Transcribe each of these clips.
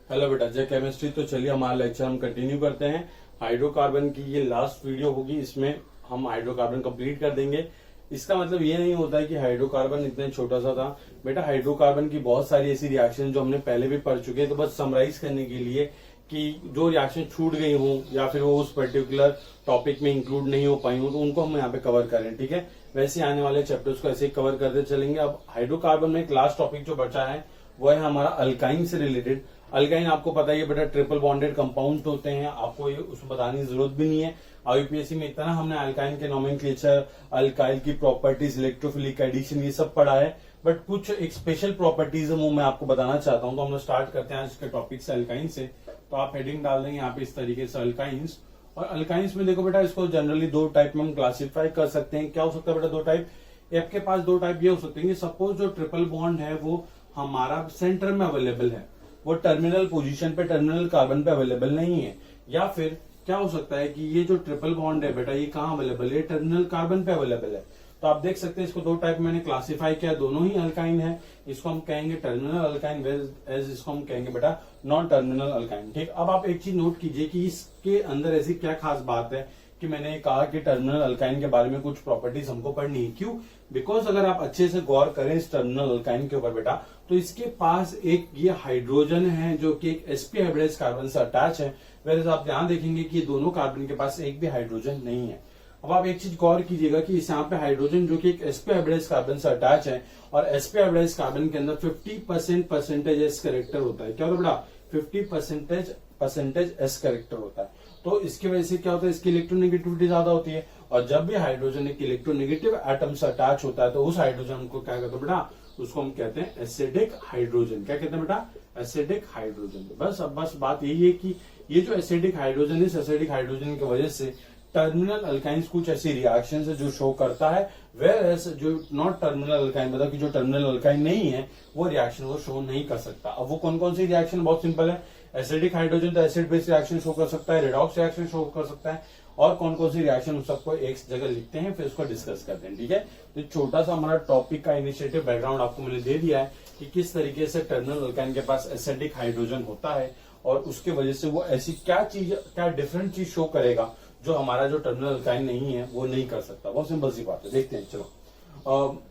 Hello बेटा, जय chemistry. तो चलिए हमारा लेक्चर हम कंटिन्यू करते हैं। हाइड्रोकार्बन की ये लास्ट वीडियो होगी, इसमें हम हाइड्रोकार्बन कंप्लीट कर देंगे। इसका मतलब ये नहीं होता है कि हाइड्रोकार्बन इतना छोटा सा था। बेटा, हाइड्रोकार्बन की बहुत सारी ऐसी रिएक्शन जो हमने पहले भी पढ़ चुके हैं, तो बस समराइज करने के लिए कि जो रिएक्शन छूट गई हो या फिर वो उस पर्टिकुलर टॉपिक में इंक्लूड नहीं हो पाई हो, तो उनको हम यहाँ पे कवर करें। ठीक है, वैसे आने वाले चैप्टर्स को ऐसे ही कवर करते चलेंगे। अब हाइड्रोकार्बन में एक लास्ट टॉपिक जो बचा है वो है हमारा अल्काइन से रिलेटेड। अल्काइन आपको पता ही है बेटा, ट्रिपल बॉन्डेड कंपाउंड होते हैं, आपको ये उसमें बताने की जरूरत भी नहीं है। यूपीएससी में इतना हमने अल्काइन के नोमेनक्लेचर, अल्काइल की प्रॉपर्टीज, इलेक्ट्रोफिलिक एडिशन, ये सब पढ़ा है। बट कुछ एक स्पेशल प्रॉपर्टीज है वो मैं आपको बताना चाहता हूँ। तो हम लोग स्टार्ट करते हैं आज के टॉपिक से, अल्काइन से। तो आप हेडिंग डाल देंगे यहाँ पे इस तरीके से, अल्काइंस। और अल्काइंस में देखो बेटा, इसको जनरली दो टाइप में हम क्लासिफाई कर सकते हैं। क्या हो सकता है बेटा? दो टाइप। आपके पास दो टाइप ये हो सकते हैं कि सपोज जो ट्रिपल बॉन्ड है वो हमारा सेंटर में अवेलेबल है, वो टर्मिनल पोजीशन पे, टर्मिनल कार्बन पे अवेलेबल नहीं है। या फिर क्या हो सकता है कि ये जो ट्रिपल बॉन्ड है बेटा, ये कहाँ अवेलेबल है? टर्मिनल कार्बन पे अवेलेबल है। तो आप देख सकते हैं इसको दो टाइप मैंने क्लासिफाई किया, दोनों ही अल्काइन है। इसको हम कहेंगे टर्मिनल अल्काइन, एज इसको हम कहेंगे बेटा नॉन टर्मिनल अल्काइन। ठीक, अब आप एक चीज नोट कीजिए कि इसके अंदर ऐसी क्या खास बात है कि मैंने कहा कि टर्मिनल अल्काइन के बारे में कुछ प्रॉपर्टीज हमको पढ़नी है। क्यों? बिकॉज अगर आप अच्छे से गौर करें इस टर्मिनल अल्काइन के ऊपर बेटा, तो इसके पास एक ये हाइड्रोजन है जो कि एक sp हाइब्रिडाइज्ड कार्बन से अटैच है। वैसे आप ध्यान देखेंगे कि दोनों कार्बन के पास एक भी हाइड्रोजन नहीं है। अब आप एक चीज गौर कीजिएगा कि इस यहाँ पे हाइड्रोजन जो कि एक sp हाइब्रिडाइज्ड कार्बन से अटैच है, और sp हाइब्रिडाइज्ड कार्बन के अंदर 50% परसेंटेज एस करेक्टर होता है। क्या होता है बेटा? 50% परसेंटेज एस करेक्टर होता है। तो इसकी वजह से क्या होता है? इसकी इलेक्ट्रोनेगेटिविटी ज्यादा होती है। और जब भी हाइड्रोजन एक इलेक्ट्रोनेगेटिव एटम से अटैच होता है, तो उस हाइड्रोजन को क्या कहते हैं बेटा? उसको हम कहते हैं एसिडिक हाइड्रोजन। क्या कहते हैं बेटा? Acidic hydrogen. बस बात यही है कि ये जो एसिडिक हाइड्रोजन, इस एसिडिक हाइड्रोजन की वजह से टर्मिनल अल्काइंस कुछ ऐसी रिएक्शन है जो शो करता है, वेयर जो नॉट टर्मिनल अल्काइन, मतलब कि जो टर्मिनल अल्काइन नहीं है वो रिएक्शन वो शो नहीं कर सकता। अब वो कौन कौन सी रिएक्शन? बहुत सिंपल है। एसिडिक हाइड्रोजन तो एसिड बेस रिएक्शन शो कर सकता है, रेडॉक्स रिएक्शन शो कर सकता है, और कौन कौन सी रिएक्शन उस सबको एक जगह लिखते हैं, फिर उसको डिस्कस करते हैं। ठीक है, तो छोटा सा हमारा टॉपिक का इनिशिएटिव बैकग्राउंड आपको मैंने दे दिया है कि किस तरीके से टर्मिनल अल्काइन के पास एसिडिक हाइड्रोजन होता है, और उसके वजह से वो ऐसी क्या डिफरेंट चीज शो करेगा जो हमारा जो टर्मिनल अल्काइन नहीं है वो नहीं कर सकता। बहुत सिंपल सी बात है, देखते हैं। चलो,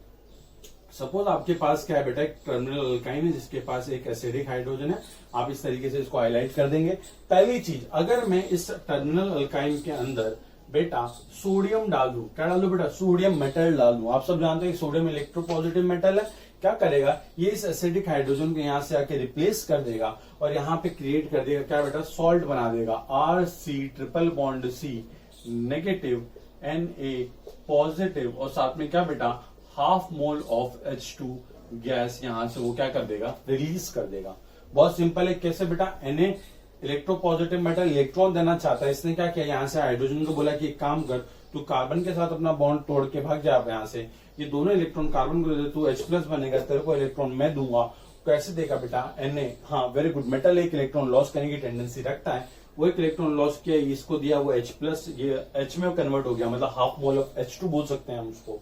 सपोज आपके पास क्या है बेटा? एक टर्मिनल अल्काइन है जिसके पास एक एसिडिक हाइड्रोजन है। आप इस तरीके से इसको हाईलाइट कर देंगे। पहली चीज, अगर मैं इस टर्मिनल अल्काइन के अंदर बेटा सोडियम डालू, क्या डालू बेटा? सोडियम मेटल डालू। आप सब जानते हैं सोडियम इलेक्ट्रोपॉजिटिव मेटल है। क्या करेगा? ये इस एसिडिक हाइड्रोजन को यहां से आके रिप्लेस कर देगा और यहाँ पे क्रिएट कर देगा क्या बेटा? सॉल्ट बना देगा। RC triple bond C negative, Na positive, और साथ में क्या बेटा? Half mole of H2 gas यहां से वो क्या कर देगा? रिलीज कर देगा। बहुत सिंपल है। कैसे बेटा? Na इलेक्ट्रोपॉजिटिव मेटल इलेक्ट्रॉन देना चाहता है, इसने क्या किया? यहाँ से हाइड्रोजन को बोला कि एक काम कर, तू कार्बन के साथ अपना बॉन्ड तोड़ के भाग जा यहाँ से। ये दोनों इलेक्ट्रॉन कार्बन को दे दे, तू H+ बनेगा, तेरे को इलेक्ट्रॉन मैं दूंगा। कैसे देगा बेटा? Na, हाँ वेरी गुड। मेटल एक इलेक्ट्रॉन लॉस करने की टेंडेंसी रखता है, वो एक इलेक्ट्रॉन लॉस किया, इसको दिया, वो H+, ये H में कन्वर्ट हो गया, मतलब हाफ मोल ऑफ H2 बोल सकते हैं हम उसको।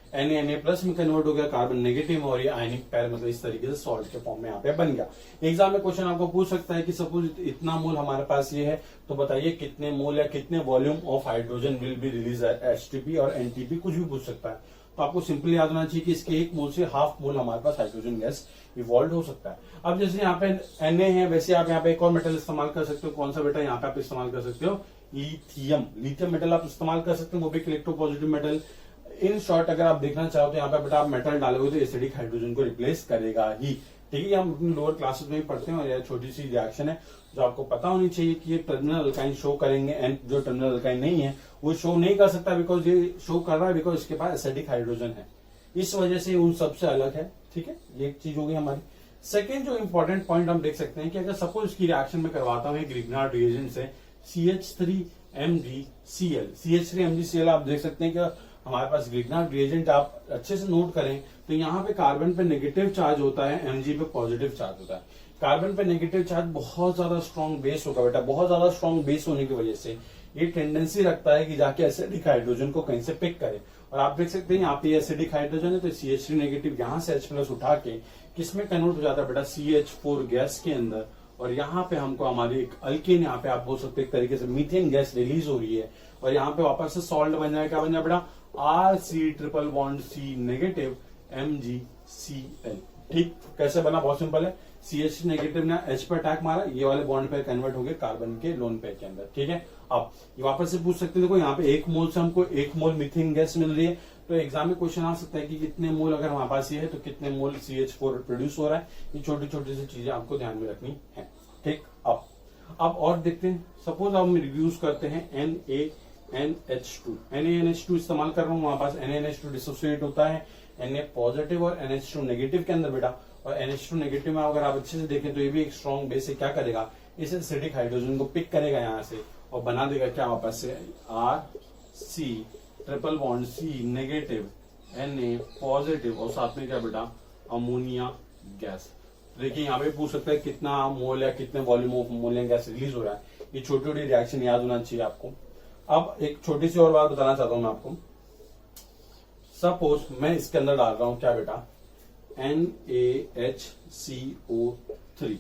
Na+ में कन्वर्ट हो गया, कार्बन नेगेटिव, और ये आयनिक पैर मतलब इस तरीके से सॉल्ट के फॉर्म में यहाँ पे बन गया। एग्जाम में क्वेश्चन आपको पूछ सकता है कि सपोज इतना मोल हमारे पास ये है, तो बताइए कितने मोल या कितने volume of hydrogen will be release? H2P और NTP, कुछ भी पूछ सकता है। तो आपको सिंपली याद होना चाहिए कि इसके एक मोल से हाफ मोल हमारे पास हाइड्रोजन गैस इवॉल्व हो सकता है। अब जैसे यहाँ पे Na है, वैसे आप यहाँ पे एक और मेटल इस्तेमाल कर सकते हो। कौन सा बेटा? यहाँ पे आप इस्तेमाल कर सकते हो लिथियम। लिथियम मेटल आप इस्तेमाल कर सकते हो, वो भी इलेक्ट्रोपॉजिटिव मेटल। इन शॉर्ट अगर आप देखना चाहो तो यहाँ पे बेटा आप मेटल डालोगे तो एसिडिक हाइड्रोजन को रिप्लेस करेगा ही। ठीक है, हम अपने लोअर क्लासेस में ही पढ़ते हैं, और यह छोटी सी रिएक्शन है जो आपको पता होनी चाहिए कि ये टर्मिनल अल्काइन शो करेंगे, एंड जो टर्मिनल अल्काइन नहीं है वो शो नहीं कर सकता, बिकॉज ये शो कर रहा है बिकॉज इसके पास एसिडिक हाइड्रोजन है, इस वजह से उन सबसे अलग है। ठीक है, ये एक चीज होगी हमारी। सेकेंड जो इंपॉर्टेंट पॉइंट हम देख सकते हैं कि अगर सपोज इसकी रिएक्शन में करवाता हूँ ग्रिग्नार्ड रिएजेंट से CH3MgCl, CH3MgCl आप देख सकते हैं कि हमारे पास ग्रिग्नार्ड रिएजेंट आप अच्छे से नोट करें तो यहाँ पे कार्बन पे नेगेटिव चार्ज होता है, Mg पे पॉजिटिव चार्ज होता है। कार्बन पे नेगेटिव चार्ज बहुत ज्यादा स्ट्रॉन्ग बेस होगा बेटा। बहुत ज्यादा स्ट्रॉन्ग बेस होने की वजह से ये टेंडेंसी रखता है कि जाके एसिडिक हाइड्रोजन को कहीं से पिक करे। और आप देख सकते हैं यहाँ पे एसिडिक हाइड्रोजन है, तो CH3 नेगेटिव यहाँ से H+ उठा के किसमें कन्वर्ट हो जाता है बेटा? CH4 गैस के अंदर, और यहाँ पे हमको हमारी एक अल्केन, यहाँ पे आप बोल सकते एक तरीके से मीथेन गैस रिलीज हो रही है, और यहाँ पे वापस से सॉल्ट बन जाएगा, क्या बन जाए बेटा, RC∼C MgCl। ठीक, कैसे बना, बहुत सिंपल है, CH नेगेटिव ने H पर अटैक मारा, ये वाले बॉन्ड पे कन्वर्ट हो गए कार्बन के लोन पेयर के अंदर। ठीक है, अब ये वापस से पूछ सकते हैं, देखो यहाँ पे 1 मोल से हमको 1 मोल मीथेन गैस मिल रही है, तो एग्जाम में क्वेश्चन आ सकता है कि कितने मोल अगर हमारे पास ये है तो कितने मोल CH4 प्रोड्यूस हो रहा है। ये छोटी छोटी सी चीजें आपको ध्यान में रखनी है। ठीक, अब और देखते हैं, सपोज हम रिव्यूज करते हैं NaNH2 NaNH2 इस्तेमाल कर रहा हूँ, हमारे पास NaNH2 डिसोसिएट होता है Na पॉजिटिव और NH2 नेगेटिव के अंदर बेटा, और NH2 नेगेटिव में अगर आप अच्छे से देखें तो ये भी एक स्ट्रॉन्ग बेस है, क्या करेगा, इस एसिडिक हाइड्रोजन को पिक करेगा यहाँ से और बना देगा क्या वापस से RC∼C नेगेटिव Na पॉजिटिव और साथ में क्या बेटा, अमोनिया गैस। देखिए यहाँ पे पूछ सकता है कितना मोल या कितने volume of ammonia gas release हो रहा है, ये छोटी छोटी रिएक्शन याद होना चाहिए आपको। अब एक छोटी सी और बात बताना चाहता हूं मैं आपको, सपोज मैं इसके अंदर डाल रहा हूं क्या बेटा, NaHCO3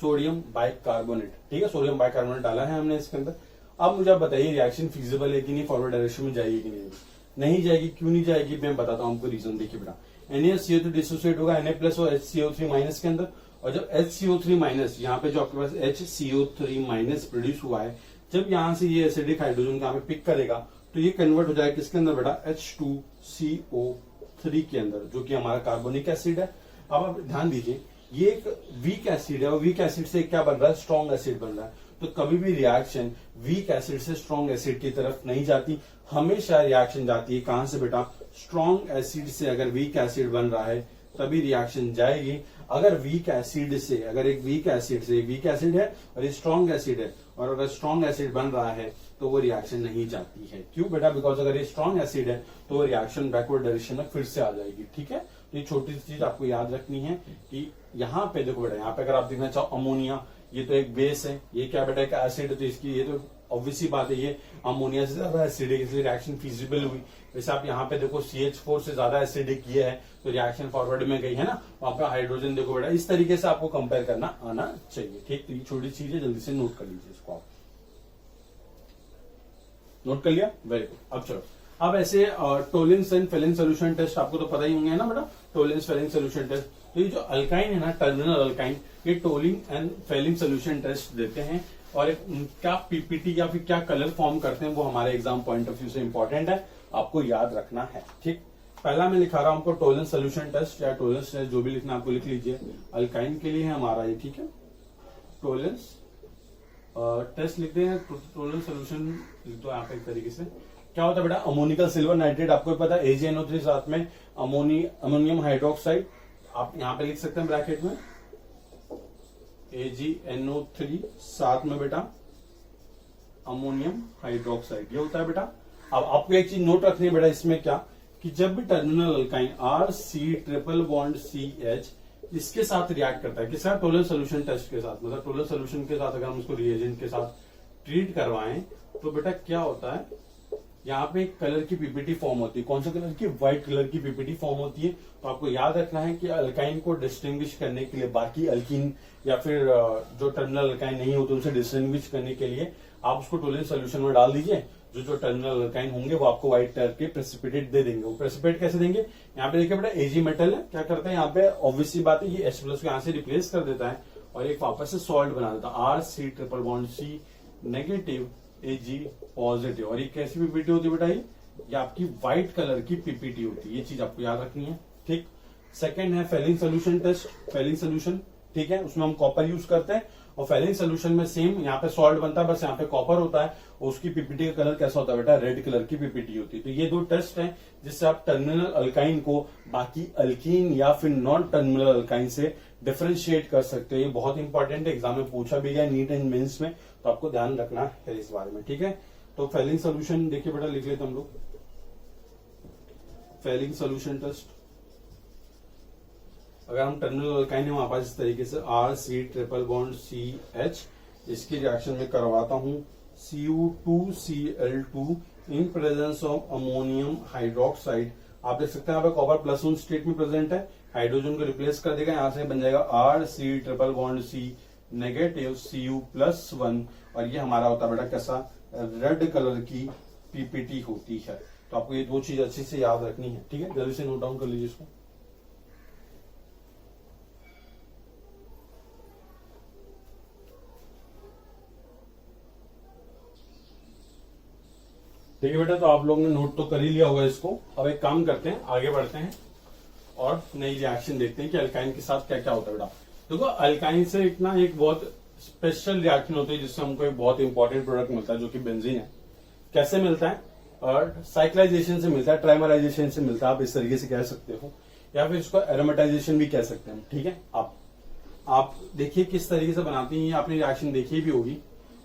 सोडियम बाइकार्बोनेट। ठीक है, सोडियम बाइकार्बोनेट डाला है हमने इसके अंदर। अब मुझे आप बताइए रिएक्शन फिजिबल है कि नहीं, फॉरवर्ड डायरेक्शन में जाएगी कि नहीं जाएगी, क्यों नहीं जाएगी, मैं बताता हूं आपको रीजन। देखिए बेटा, NaCO2 डिसोसिएट होगा Na प्लस और HCO3 माइनस के अंदर, और जब HCO3 माइनस, यहाँ पे जो आपके पास HCO3 माइनस प्रोड्यूस हुआ है, जब यहाँ से ये एसिडिक हाइड्रोजन का हमें पिक करेगा तो ये कन्वर्ट हो जाएगा किसके अंदर बेटा, H2CO3 के अंदर, जो कि हमारा कार्बोनिक एसिड है। अब आप ध्यान दीजिए, ये एक वीक एसिड है और वीक एसिड से क्या बन रहा है, स्ट्रॉन्ग एसिड बन रहा है। तो कभी भी रिएक्शन वीक एसिड से स्ट्रॉन्ग एसिड की तरफ नहीं जाती, हमेशा रिएक्शन जाती है कहां से बेटा, स्ट्रॉन्ग एसिड से। अगर वीक एसिड बन रहा है तभी रिएक्शन जाएगी। अगर वीक एसिड से, अगर एक वीक एसिड है और ये स्ट्रॉन्ग एसिड है, और अगर स्ट्रॉन्ग एसिड बन रहा है तो वो रिएक्शन नहीं जाती है। क्यों बेटा, बिकॉज अगर ये स्ट्रॉन्ग एसिड है तो वो रिएक्शन बैकवर्ड डायरेक्शन में फिर से आ जाएगी। ठीक है, तो ये छोटी सी चीज आपको याद रखनी है कि यहाँ पे देखो बेटा, यहाँ पे अगर आप देखना चाहो अमोनिया, ये तो एक बेस है, ये क्या बेटा एक एसिड है, तो इसकी ये तो ऑब्वियसली बात है ये अमोनिया से ज्यादा एसिडिक, इसलिए रिएक्शन फिजिबल हुई। वैसे आप यहाँ पे देखो CH4 से ज्यादा एसिडिक ये है तो रिएक्शन फॉरवर्ड में गई है ना, वहां पे हाइड्रोजन देखो बेटा, इस तरीके से आपको कंपेयर करना आना चाहिए। ठीक, तो ये छोटी चीज है, जल्दी से नोट कर लीजिए इसको। आप नोट कर लिया, वेरी गुड। अब चलो, अब ऐसे Tollens and Fehling solution test आपको तो पता ही होंगे ना बेटा, टोलेंस फेलिंग सोल्यूशन टेस्ट। तो ये जो अल्काइन है ना, टर्मिनल अल्काइन, ये Tollens and Fehling solution test देते हैं, और क्या पीपीटी या फिर क्या कलर फॉर्म करते हैं वो हमारे एग्जाम पॉइंट ऑफ व्यू से इंपॉर्टेंट है, आपको याद रखना है। ठीक, पहला मैं लिखा रहा हूं आपको टोलेंस सोल्यूशन टेस्ट या टोलेंस टेस्ट, जो भी लिखना आपको लिख लीजिए। अल्काइन के लिए है हमारा ये, ठीक है, टोलेंस टेस्ट लिखते हैं, टोलेंस सोल्यूशन लिख दो यहाँ पे एक तरीके से। क्या होता है बेटा, अमोनिकल सिल्वर नाइट्रेट, आपको पता है AgNO3 साथ में अमोनियम हाइड्रोक्साइड, आप यहाँ पे लिख सकते हैं ब्रैकेट में AgNO3 साथ में बेटा अमोनियम हाइड्रोक्साइड, ये होता है बेटा। अब आपको एक चीज नोट रखनी है बेटा इसमें, क्या कि जब भी टर्मिनल अल्काइन RC∼CH इसके साथ रिएक्ट करता है, किसका, टोलेंस सोल्यूशन टेस्ट के साथ, मतलब टोलेंस सोल्यूशन के साथ अगर हम उसको रिएजेंट के साथ ट्रीट करवाएं तो बेटा क्या होता है, यहाँ पे एक कलर की पीपीटी फॉर्म होती है। कौन सा कलर की, व्हाइट कलर की पीपीटी फॉर्म होती है। तो आपको याद रखना है कि अल्काइन को डिस्टिंग्विश करने के लिए, बाकी अल्कीन या फिर जो टर्मिनल अल्काइन नहीं होते उनसे डिस्टिंग्विश करने के लिए आप उसको टोलेंस सोल्यूशन में डाल दीजिए। जो टर्मिनल अल्काइन होंगे वो आपको व्हाइट कलर के प्रेसिपिटेट दे देंगे। वो प्रेसिपिटेट कैसे देंगे, यहाँ पे देखिए बेटा Ag मेटल है, क्या करता है यहाँ पे, ऑब्वियसली बात है ये H प्लस को यहाँ से रिप्लेस कर देता है और एक वापस से सॉल्ट बना देता है, RC∼C नेगेटिव Ag पॉजिटिव। और ये कैसी पीपीटी होती है बेटा, ये आपकी व्हाइट कलर की पीपीटी होती है, ये चीज आपको याद रखनी है। ठीक, सेकंड है Fehling solution test, Fehling solution, ठीक है, उसमें हम कॉपर यूज करते हैं, और फेलिंग सोल्यूशन में सेम यहाँ पे सॉल्ट बनता है, बस यहाँ पे कॉपर होता है, और उसकी पीपीटी का कलर कैसा होता है बेटा, रेड कलर की पीपीटी होती है। तो ये दो टेस्ट हैं जिससे आप टर्मिनल अल्काइन को बाकी अल्कीन या फिर नॉन टर्मिनल अल्काइन से डिफरेंशिएट कर सकते हो। ये बहुत इंपॉर्टेंट है, एग्जाम में पूछा भी गया नीट एंड मेंस में, तो आपको ध्यान रखना है इस बारे में। ठीक है, तो फेलिंग सोल्यूशन देखिए बेटा, लिख लेते हम लोग फेलिंग सोल्यूशन टेस्ट। अगर हम टर्मिनल अल्काइन है हमारे पास इस तरीके से RC∼CH, इसकी रिएक्शन में करवाता हूं Cu2Cl2 in presence of ammonium hydroxide. आप देख सकते हैं यहाँ पे कॉपर +1 स्टेट में प्रेजेंट है, हाइड्रोजन को रिप्लेस कर देगा, यहां से बन जाएगा RC∼C नेगेटिव Cu+1, और ये हमारा होता है बेटा कैसा, रेड कलर की पीपीटी होती है। तो आपको ये दो चीज अच्छे से याद रखनी है, ठीक है, जल्दी से नोट डाउन कर लीजिए इसको। ठीक है बेटा, तो आप लोगों ने नोट तो कर ही लिया होगा इसको। अब एक काम करते हैं, आगे बढ़ते हैं और नई रिएक्शन देखते हैं कि अल्काइन के साथ क्या क्या होता है बेटा। देखो अल्काइन से एक बहुत स्पेशल रिएक्शन होती है जिससे हमको एक बहुत इंपॉर्टेंट प्रोडक्ट मिलता है जो कि बेंजीन है। कैसे मिलता है, और साइक्लाइजेशन से मिलता है, ट्राइमराइजेशन से मिलता है, आप इस तरीके से कह सकते हो, या फिर इसको एरोमेटाइजेशन भी कह सकते हैं। ठीक है, आप देखिए किस तरीके से बनाती हैं, आपने रिएक्शन देखी भी होगी,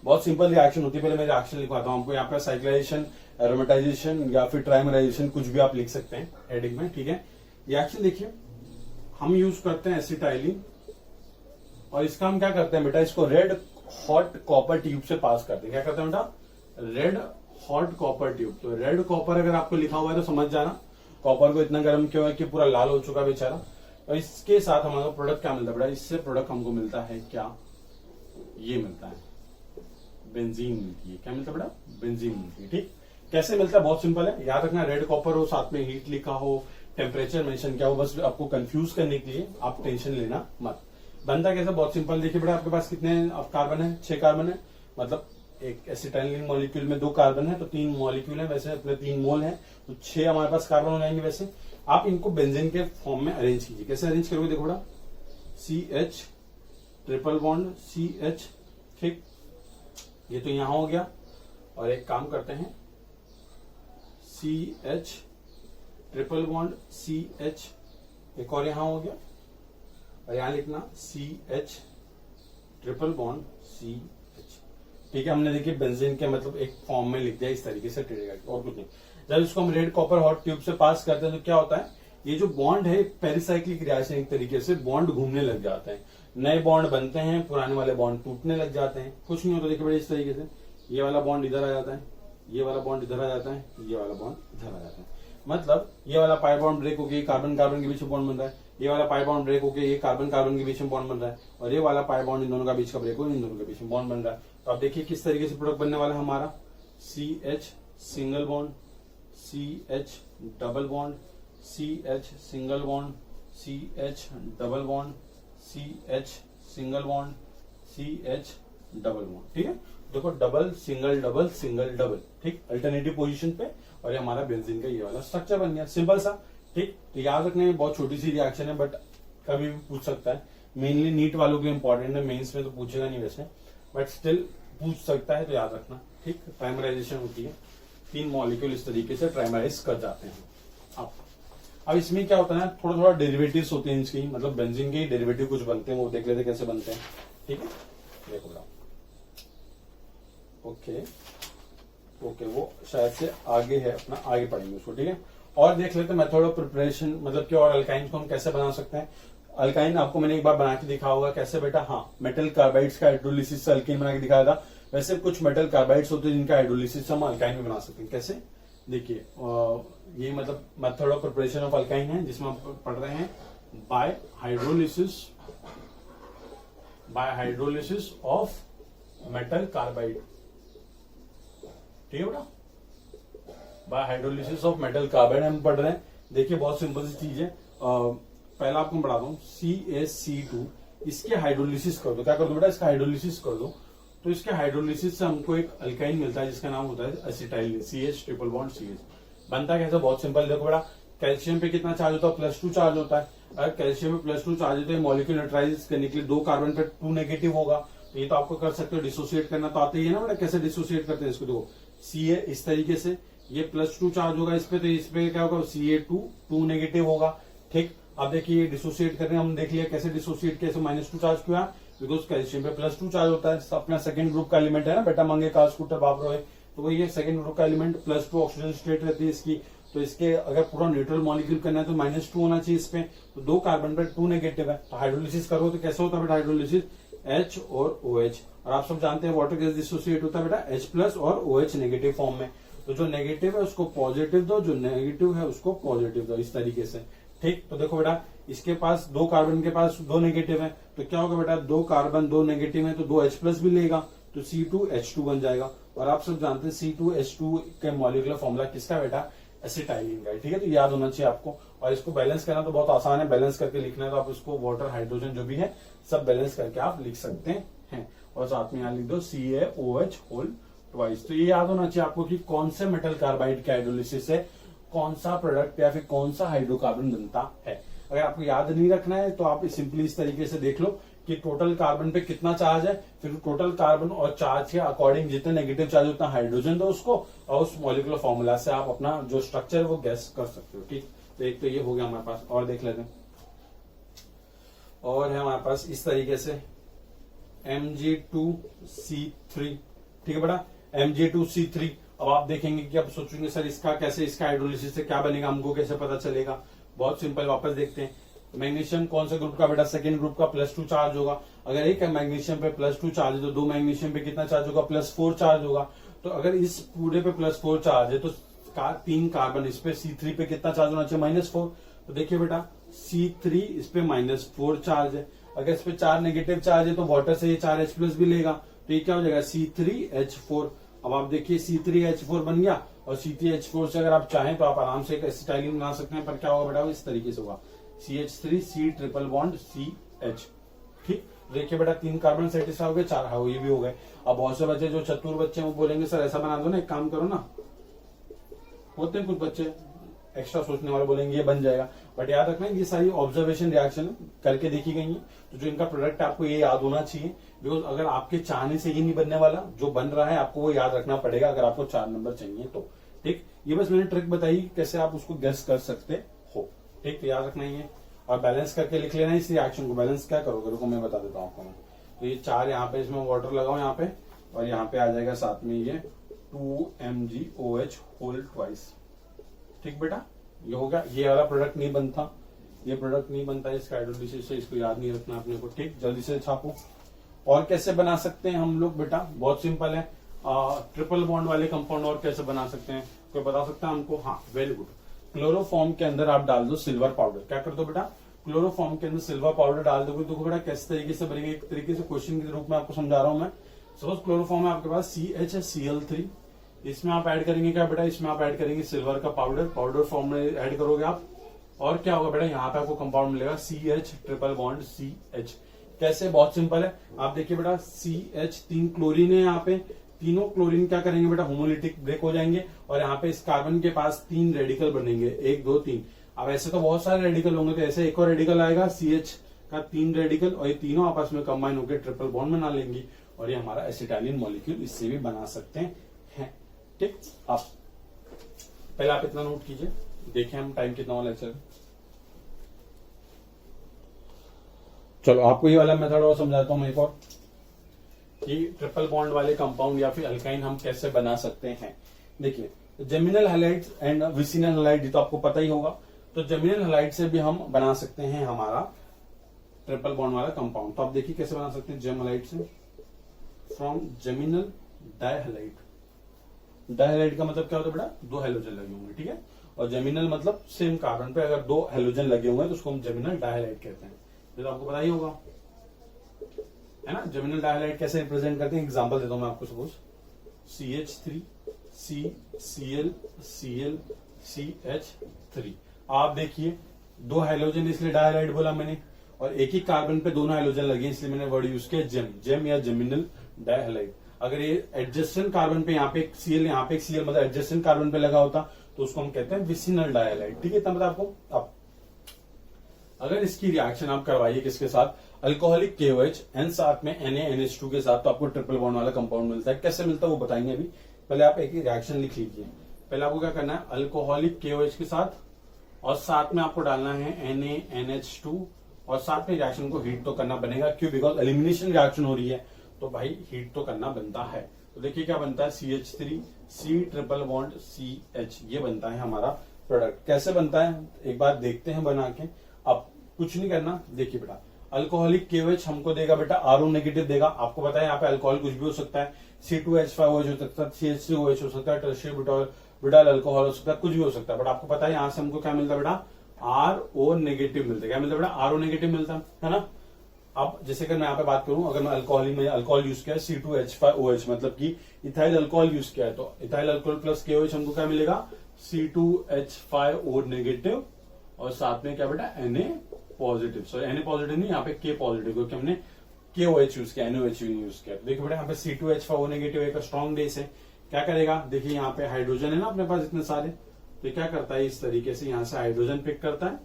बहुत सिंपल रिएक्शन होती है। पहले मैं रिएक्शन लिखवाता हूं आपको, यहाँ पे साइक्लाइजेशन, एरोमेटाइजेशन या फिर ट्राइमराइजेशन कुछ भी आप लिख सकते हैं हेडिंग में। ठीक है, रिएक्शन देखिए, हम यूज करते हैं एसिटाइलिन, और इसका हम क्या करते हैं बेटा, इसको रेड हॉट कॉपर ट्यूब से पास करते हैं। क्या करते हैं बेटा, रेड हॉट कॉपर ट्यूब। तो रेड कॉपर अगर आपको लिखा हुआ है तो समझ जाना कॉपर को इतना गर्म क्यों है कि पूरा लाल हो चुका बेचारा। और इसके साथ हमारा प्रोडक्ट क्या मिलता है बेटा, इससे प्रोडक्ट हमको मिलता है क्या, ये मिलता है बेंजीन मिलती है। क्या मिलता है बेटा, बेंजीन मिलती है। ठीक, कैसे मिलता है, बहुत सिंपल है, याद रखना, रेड कॉपर हो, साथ में हीट लिखा हो, टेम्परेचर मेंशन किया हो, बस आपको कंफ्यूज करने के लिए, आप टेंशन लेना मत। बनता कैसे, बहुत सिंपल, देखिए बेटा आपके पास कितने कार्बन है, 6 कार्बन है, मतलब एक एसिटाइलिन मॉलिक्यूल में 2 कार्बन है तो 3 मॉलिक्यूल है, वैसे अपने 3 मोल है तो 6 हमारे पास कार्बन हो जाएंगे। वैसे आप इनको बेंजीन के फॉर्म में अरेंज कीजिए। कैसे अरेंज करोगे, देखो बेटा, CH ट्रिपल बॉन्ड CH, ठीक, ये तो यहां हो गया। और एक काम करते हैं, CH ट्रिपल बॉन्ड CH, एक और यहां हो गया, और यहां लिखना CH ट्रिपल बॉन्ड CH। ठीक है, हमने देखिए बेंजीन के मतलब एक फॉर्म में लिख दिया इस तरीके से, ट्रेड और कुछ नहीं। जब इसको हम रेड कॉपर हॉट ट्यूब से पास करते हैं तो क्या होता है, ये जो बॉन्ड है पेरिसाइक्लिक रिएक्शन, एक तरीके से बॉन्ड घूमने लग जाते हैं, नए बॉन्ड बनते हैं, पुराने वाले बॉन्ड टूटने लग जाते हैं। कुछ नहीं होता, देखिए बड़े इस तरीके से, ये वाला बॉन्ड इधर आ जाता है, ये वाला बॉन्ड इधर आ जाता है, ये वाला बॉन्ड इधर आ जाता है। मतलब ये वाला पाई बॉन्ड ब्रेक होकर कार्बन कार्बन के बीच में बॉन्ड बन रहा है, ये वाला पाई बॉन्ड ब्रेक होकर ये कार्बन कार्बन के बीच में बॉन्ड बन रहा है, और ये वाला पाई बॉन्ड इन दोनों का बीच का ब्रेक हो, इन दोनों के बीच में बॉन्ड बन रहा है। तो आप देखिए किस तरीके से प्रोडक्ट बनने वाला है हमारा, CH single bond, CH double bond, CH single bond, CH double bond, CH single bond, CH double bond. ठीक है, देखो double single double single double, ठीक, अल्टरनेटिव पोजीशन पे, और ये हमारा बेंजीन का ये वाला स्ट्रक्चर बन गया, सिंपल सा। ठीक, तो याद रखने में बहुत छोटी सी रिएक्शन है, बट कभी भी पूछ सकता है, मेनली नीट वालों के इंपॉर्टेंट है, मेंस में तो पूछेगा नहीं वैसे, बट स्टिल पूछ सकता है, तो याद रखना। ठीक, ट्राइमराइजेशन होती है, 3 मॉलिक्यूल इस तरीके से ट्राइमराइज कर जाते हैं। अब इसमें क्या होता है, थोड़ा थोड़ा डेरिवेटिव्स होते हैं इसकी, मतलब बेंजीन के डेरिवेटिव कुछ बनते हैं, वो देख लेते कैसे बनते हैं। ठीक है, देखो बेटा, ओके, वो शायद से आगे है अपना, आगे पढ़ेंगे उसको। ठीक है, और देख लेते हैं मेथड ऑफ प्रिपरेशन, मतलब कि और अल्काइन को हम कैसे बना सकते हैं। अल्काइन आपको मैंने एक बार बना के दिखा होगा, कैसे बेटा, हाँ, मेटल कार्बाइड्स का हाइड्रोलिसिस से अल्काइन बना के दिखाया था। वैसे कुछ मेटल कार्बाइड्स होते हैं जिनका हाइड्रोलिसिस हम अल्काइन में बना सकते हैं। कैसे, देखिए, ये मतलब method of preparation of alkyne है, जिसमें हम पढ़ रहे हैं bye hydrolysis of metal carbide. ठीक है बेटा, bye hydrolysis of metal carbide हम पढ़ रहे हैं। देखिए बहुत सिंपल सी चीज है, पहला आपको बताता हूँ, CaC2, इसके हाइड्रोलिसिस कर दो। क्या कर दो बेटा, इसका हाइड्रोलिसिस कर दो, तो इसके हाइड्रोलिसिस से हमको एक अल्काइन मिलता है जिसका नाम होता है acetylene, CH triple bond CH। बनता कैसे, बहुत सिंपल, देखो बेटा, कैल्शियम पे कितना चार्ज होता है, +2 चार्ज होता है। अगर कैल्शियम पे +2 चार्ज होता है, मॉलिक्यूल न्यूट्रलाइज करने के लिए 2 कार्बन पे 2 नेगेटिव होगा, तो ये तो आपको कर सकते हो, डिसोसिएट करना तो आता ही है ना बेटा, कैसे डिसोसिएट करते हैं इसको, देखो Ca इस तरीके से, ये +2 चार्ज होगा इस पे, तो इस पे क्या होगा, Ca2 2 नेगेटिव होगा। ठीक, अब देखिए डिसोसिएट करने हम देख लिया कैसे डिसोसिएट, कैसे -2 चार्ज किया, बिकॉज कैल्शियम पे +2 चार्ज होता है, अपना सेकंड ग्रुप का एलिमेंट है ना बेटा, मंगे का स्कूटर बाप रोए, तो वही है सेकंड ग्रुप का एलिमेंट, +2 ऑक्सीजन स्टेट रहती है इसकी। तो इसके अगर पूरा न्यूट्रल मॉलिक्यूल करना है तो -2 होना चाहिए इस पे, तो 2 कार्बन पे 2 नेगेटिव है, तो हाइड्रोलिसिस करो तो कैसे होता है बेटा हाइड्रोलिसिस, H और OH। और आप सब जानते हैं वाटर गैस डिसोसिएट होता है बेटा H+ और OH नेगेटिव फॉर्म में, तो जो नेगेटिव है उसको पॉजिटिव दो, जो नेगेटिव है उसको पॉजिटिव दो, इस तरीके से। ठीक, तो देखो बेटा, इसके पास 2 कार्बन के पास 2 नेगेटिव है, तो क्या होगा बेटा, 2 कार्बन 2 नेगेटिव है तो 2 H प्लस भी लेगा, तो C2H2 बन जाएगा। और आप सब जानते हैं C2H2 के मॉलिक्यूलर फॉर्मूला किसका बेटा, एसिटाइलिन का है। ठीक है, तो याद होना चाहिए आपको। और इसको बैलेंस करना तो बहुत आसान है, बैलेंस करके लिखना है तो आप इसको वाटर हाइड्रोजन जो भी है सब बैलेंस करके आप लिख सकते हैं। और साथ में यहाँ लिख दो CaOH होल ट्वाइस। तो ये याद होना चाहिए आपको कि कौन से मेटल कार्बाइड के हाइड्रोलिसिस से कौन सा प्रोडक्ट या फिर कौन सा हाइड्रोकार्बन बनता है। अगर आपको याद नहीं रखना है तो आप सिंपली इस तरीके से देख लो कि टोटल कार्बन पे कितना चार्ज है, फिर टोटल कार्बन और चार्ज के अकॉर्डिंग जितने नेगेटिव चार्ज उतना हाइड्रोजन दो उसको, और उस मॉलिक्यूलर फॉर्मूला से आप अपना जो स्ट्रक्चर है वो गैस कर सकते हो। ठीक, तो एक तो ये हो गया हमारे पास। और देख लेते हैं, और है हमारे पास इस तरीके से Mg2C3। ठीक है बेटा, Mg2C3। अब आप देखेंगे कि अब सोचेंगे सर इसका कैसे, इसका हाइड्रोलिसिस से क्या बनेगा, हमको कैसे पता चलेगा। बहुत सिंपल, वापस देखते हैं। मैग्नीशियम कौन सा ग्रुप का बेटा, सेकंड ग्रुप का, +2 चार्ज होगा। अगर एक मैग्नीशियम पे +2 चार्ज है तो 2 मैग्नीशियम पे कितना चार्ज होगा, +4 चार्ज होगा। तो अगर इस पूरे पे +4 चार्ज है तो 3 कार्बन इस पे C3 पे कितना चार्ज होना चाहिए, -4। तो देखिए बेटा C3 इस पे -4 चार्ज है। अगर इस पे 4 नेगेटिव चार्ज है तो वाटर से ये 4 H प्लस भी लेगा, तो ये क्या हो जाएगा C3H4। अब आप देखिए C3H4 बन गया, और C3H4 से अगर आप चाहें तो आप आराम से एक एसिटाइलिन बना सकते हैं, पर क्या होगा बेटा, इस तरीके से होगा CH3 C triple bond CH। ठीक, देखिए बेटा 3 कार्बन सेटिस्फाई हो गए, 4 हो ये भी हो गए। अब बहुत से बच्चे जो चतुर बच्चे हैं वो बोलेंगे सर ऐसा बना दो ना, एक काम करो ना, होते हैं कुछ बच्चे एक्स्ट्रा सोचने वाले, बोलेंगे ये बन जाएगा। बट याद रखना ये सारी ऑब्जर्वेशन रिएक्शन करके देखी गई है, तो जो इनका प्रोडक्ट है आपको ये याद होना चाहिए। बिकॉज अगर आपके चाहने से ये नहीं बनने वाला, जो बन रहा है आपको वो याद रखना पड़ेगा अगर आपको 4 नंबर चाहिए तो। ठीक, ये बस मैंने ट्रिक बताई कैसे आप उसको गेस कर सकते हो। ठीक, तो याद रखना है। और बैलेंस करके लिख लेना इस रिएक्शन को। बैलेंस क्या करोगे, रुको मैं बता देता हूँ आपको। मैं तो ये 4 यहाँ पे इसमें वाटर लगाओ यहाँ पे, और यहाँ पे आ जाएगा साथ में ये 2MgOH होल ट्वाइस। ठीक बेटा, ये होगा। ये वाला प्रोडक्ट नहीं बनता, ये प्रोडक्ट नहीं बनता इसका हाइड्रोलिसिस से, इसको याद नहीं रखना अपने को। ठीक, जल्दी से छापो। और कैसे बना सकते हैं हम लोग बेटा, बहुत सिंपल है। ट्रिपल बॉन्ड वाले कंपाउंड और कैसे बना सकते हैं, कोई बता सकता है हमको? हाँ, वेरी गुड। क्लोरोफॉर्म के अंदर आप डाल दो सिल्वर पाउडर। क्या कर दो बेटा, क्लोरोफॉर्म के अंदर सिल्वर पाउडर डाल दोगे तो बेटा किस तरीके से बनेगा, एक तरीके से क्वेश्चन के रूप में आपको समझा रहा हूं मैं। सपोज क्लोरोफॉर्म है आपके पास CHCl3, इसमें आप ऐड करेंगे क्या बेटा, इसमें आप ऐड करेंगे सिल्वर का पाउडर, पाउडर फॉर्म में ऐड करोगे आप। और क्या होगा बेटा, यहाँ पे आपको कंपाउंड मिलेगा CH ट्रिपल बॉन्ड CH। कैसे, बहुत सिंपल है। आप देखिए बेटा CH 3 क्लोरीन है यहाँ पे, तीनों क्लोरीन क्या करेंगे बेटा, होमोलिटिक ब्रेक हो जाएंगे, और यहाँ पे इस कार्बन के पास 3 रेडिकल बनेंगे, 1 2 3। अब ऐसे तो बहुत सारे रेडिकल होंगे, तो ऐसे एक और रेडिकल आएगा CH का 3 रेडिकल, और ये तीनों आपस में कंबाइन होकर ट्रिपल बॉन्ड बना लेंगी, और ये हमारा एसिटाइलिन मॉलिक्यूल इससे भी बना सकते हैं। ठीक, आप पहले आप इतना नोट कीजिए, देखें हम टाइम कितना वाला लेक्चर। चलो आपको ये वाला मेथड और समझाता हूं मैं एक और, कि ट्रिपल बॉन्ड वाले कंपाउंड या फिर अल्काइन हम कैसे बना सकते हैं। देखिए, geminal halides and vicinal halide, तो आपको पता ही होगा। तो जेमिनल हैलाइड से भी हम बना सकते हैं हमारा ट्रिपल बॉन्ड वाला कंपाउंड। तो आप देखिए कैसे बना सकते हैं जेम हैलाइड से, फ्रॉम जेमिनल डायहैलाइड। डायहैलाइड का मतलब क्या होता है बेटा, 2 हैलोजन लगे होंगे। ठीक है, और जेमिनल मतलब सेम कार्बन पे अगर 2 हैलोजन लगे होंगे तो उसको हम जेमिनल डायहैलाइड कहते हैं। तो आपको पता ही होगा, है ना। जेमिनल डायहैलाइड कैसे रिप्रेजेंट करते हैं, एग्जांपल देता हूं मैं आपको। Suppose CH3 CCl Cl CH3। आप देखिए 2 हैलोजन, इसलिए डायहैलाइड बोला मैंने, और एक ही कार्बन पे दोनों हैलोजन लगे इसलिए मैंने वर्ड यूज किया जेम, जेम या जेमिनल डायहैलाइड। अगर ये एडजेसेंट कार्बन पे यहाँ पे एक Cl, यहाँ पे एक Cl, मतलब एडजेसेंट कार्बन पे लगा होता तो उसको हम कहते हैं विसिनल डायहैलाइड। ठीक है, इतना पता आपको। अब अगर इसकी रिएक्शन आप करवाइए किसके साथ, अल्कोहलिक KOH एंड साथ में NaNH2 के साथ, तो आपको ट्रिपल बॉन्ड वाला कंपाउंड मिलता है। कैसे मिलता है वो बताएंगे अभी। पहले आप एक ही रिएक्शन लिख लीजिए। पहले आपको क्या करना है, अल्कोहलिक KOH के साथ, और साथ में आपको डालना है NaNH2, और साथ में रिएक्शन को हीट तो करना बनेगा। क्यों, बिकॉज एलिमिनेशन रिएक्शन हो रही है तो भाई हीट तो करना बनता है। तो देखिए क्या बनता है, CH3 C triple bond CH, ये बनता है हमारा प्रोडक्ट। कैसे बनता है एक बार देखते हैं बना के। अब कुछ नहीं करना, देखिए बेटा अल्कोहलिक KOH हमको देगा बेटा RO नेगेटिव देगा। आपको पता है यहाँ पे अल्कोहल कुछ भी हो सकता है, C2H5OH हो सकता है, CH3OH हो सकता है, टर्शियरी ब्यूटाइल अल्कोहल हो सकता है, कुछ भी हो सकता है। बट आपको पता है यहाँ से हमको क्या मिलता है बेटा, RO नेगेटिव मिलता है। क्या मिलता है बेटा? RO नेगेटिव मिलता है ना। अब जैसे कि मैं यहाँ पे बात करूं, अगर मैं अल्कोहल यूज किया C2H5OH, मतलब कि इथाइल अल्कोहल यूज किया है, तो इथाइल अल्कोहल प्लस KOH हमको क्या मिलेगा? C2H5O नेगेटिव, और साथ में क्या बेटा? Na positive. Sorry Na positive नहीं, यहाँ पे K पॉजिटिव, क्योंकि हमने KOH यूज किया, NOH यूज किया। देखिए बेटा यहाँ पे C2H5O नेगेटिव एक स्ट्रॉन्ग बेस है। क्या करेगा? देखिए यहाँ पे हाइड्रोजन है ना अपने पास इतने सारे, तो क्या करता है? इस तरीके से यहाँ से हाइड्रोजन पिक करता है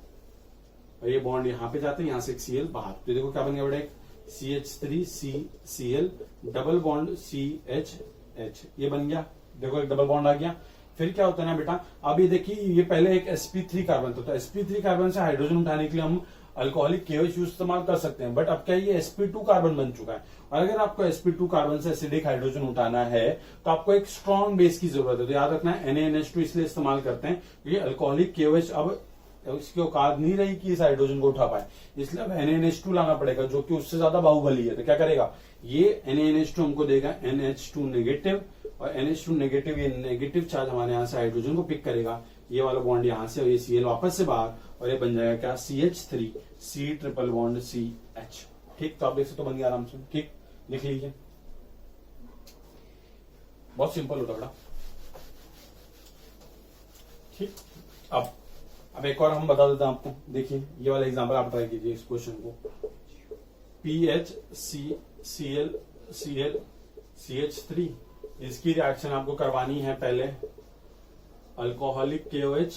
और ये बॉन्ड यहाँ पे जाते हैं, यहाँ से एक Cl बाहर। तो देखो क्या बन गया बेटा? एक CH3CCl डबल बॉन्ड CHH, ये बन गया। देखो एक डबल बॉन्ड आ गया। फिर क्या होता है ना बेटा, अब ये देखिए, ये पहले एक sp3 कार्बन था, तो sp3 कार्बन से हाइड्रोजन उठाने के लिए हम अल्कोहलिक KOH यूज इस्तेमाल कर सकते हैं। बट अब क्या ये sp2 कार्बन बन चुका है, और अगर आपको sp2 कार्बन से एसिडिक हाइड्रोजन उठाना है तो आपको एक स्ट्रॉन्ग बेस की जरूरत है। तो याद रखना है NaNH2 इसलिए इस्तेमाल करते हैं क्योंकि अल्कोहलिक KOH अब इसकी औकात नहीं रही कि इस हाइड्रोजन को उठा पाए, इसलिए अब NaNH2 लाना पड़ेगा, जो कि उससे ज्यादा बाहुबली है। तो क्या करेगा? ये NaNH2 हमको देगा NH2 नेगेटिव, और NH2 नेगेटिव, ये नेगेटिव चार्ज हमारे यहाँ से हाइड्रोजन को पिक करेगा, ये वाला बॉन्ड यहाँ से, और ये Cl वापस से बाहर, और ये बन जाएगा क्या? CH3 C triple bond CH। ठीक, तो आप देख सकते हो बन गया आराम से। ठीक, लिख लीजिए, बहुत सिंपल होता बेटा। ठीक, अब एक और हम बता देते हैं आपको। देखिए ये वाला एग्जांपल आप ट्राई कीजिए इस क्वेश्चन को। PHCCl इसकी रिएक्शन आपको करवानी है। पहले अल्कोहलिक KOH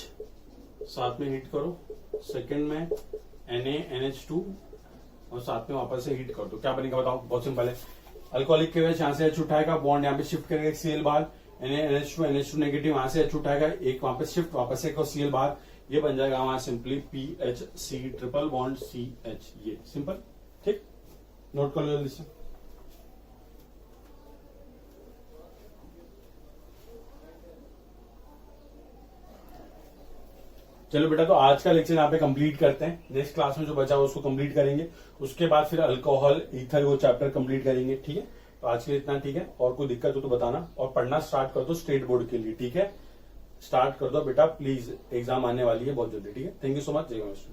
साथ में हीट करो, सेकंड में NaNH2 और साथ में वापस से हीट कर दो। क्या बनेगा बताओ? बहुत सिंपल है। अल्कोहलिक KOH यहाँ से H उठाएगा, बॉन्ड यहाँ पे शिफ्ट करेगा, Cl बाहर, NaNH2 नेगेटिव यहाँ से H उठाएगा, एक वापस शिफ्ट, वापस एक और Cl बाहर, ये बन जाएगा हमारा simply PHC triple bond CH। ये सिंपल। ठीक, नोट कर लो जल्दी से। चलो बेटा, तो आज का लेक्चर यहाँ पे कंप्लीट करते हैं। नेक्स्ट क्लास में जो बचा हुआ उसको कंप्लीट करेंगे, उसके बाद फिर अल्कोहल ईथर वो चैप्टर कंप्लीट करेंगे। ठीक है, तो आज के लिए इतना। ठीक है, और कोई दिक्कत हो तो बताना, और पढ़ना स्टार्ट कर दो स्टेट बोर्ड के लिए। ठीक है, स्टार्ट कर दो बेटा प्लीज, एग्जाम आने वाली है बहुत जल्दी। ठीक है, थैंक यू सो मच। जय गणेश।